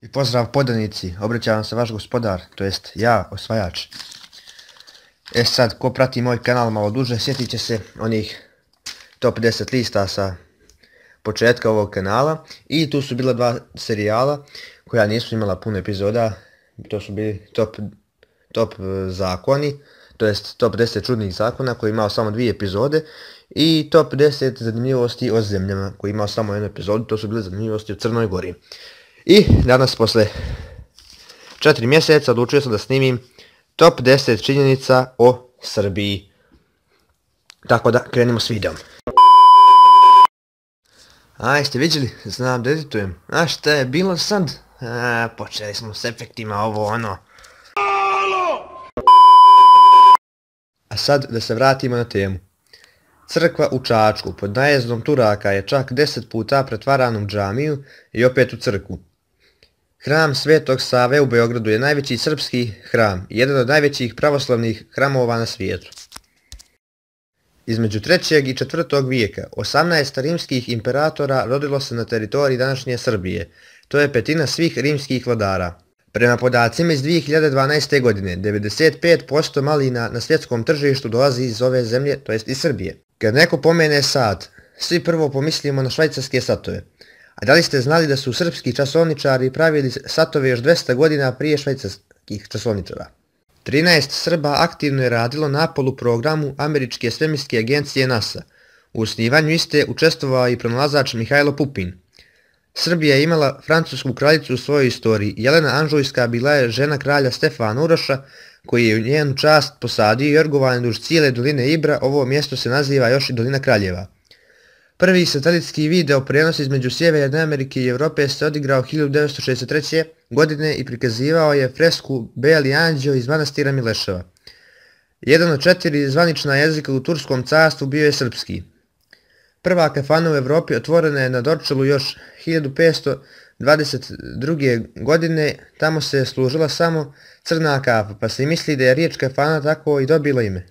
I pozdrav podanici, obraća vam se vaš gospodar, to jest ja, osvajač. Sad, ko prati moj kanal malo duže, sjetit će se onih top 10 lista sa početka ovog kanala. I tu su bila dva serijala koja nisu imala puno epizoda, to su bili top zakoni, to jest top 10 čudnih zakona koji je imao samo 2 epizode. I top 10 zanimljivosti o zemljama koji je imao samo jednu epizodu, to su bile zanimljivosti o Crnoj Gori. I danas posle 4 mjeseca odlučio sam da snimim top 10 činjenica o Srbiji. Tako da krenimo s videom. A jeste vidjeli? Znam da editujem. A šta je bilo sad? Počeli smo s efektima, ovo ono. A sad da se vratimo na temu. Crkva u Čačku pod najezdom Turaka je čak 10 puta pretvarana u džamiju i opet u crkvu. Hram Svetog Save u Beogradu je najveći srpski hram i jedan od najvećih pravoslavnih hramova na svijetu. Između 3. i 4. vijeka 18 rimskih imperatora rodilo se na teritoriji današnje Srbije. To je petina svih rimskih vladara. Prema podacima iz 2012. godine, 95% malina na svjetskom tržištu dolazi iz ove zemlje, to jest iz Srbije. Kad neko pomene sat, svi prvo pomislimo na švajcarske satove. A da li ste znali da su srpski časovničari pravili satove još 200 godina prije švajcarskih časovničara? 13 Srba aktivno je radilo na Apollo programu američke svemirske agencije NASA. U osnivanju iste učestvovao i pronalazač Mihajlo Pupin. Srbija je imala francusku kraljicu u svojoj istoriji. Jelena Anžujska bila je žena kralja Stefana Uroša, koji je u njenu čast posadio i orgovanje duž cijele doline Ibra. Ovo mjesto se naziva još i dolina Kraljeva. Prvi satelitski video prenos između Sjeverne Amerike i Europe se odigrao 1963. godine i prikazivao je fresku Beli anđeo iz manastira Mileševa. Jedan od 4 zvanična jezika u Turskom carstvu bio je srpski. Prva kafana u Evropi otvorena je na Dorčelu još 1522. godine, tamo se služila samo crna kafa, pa se misli da je riječ kafana tako i dobila ime.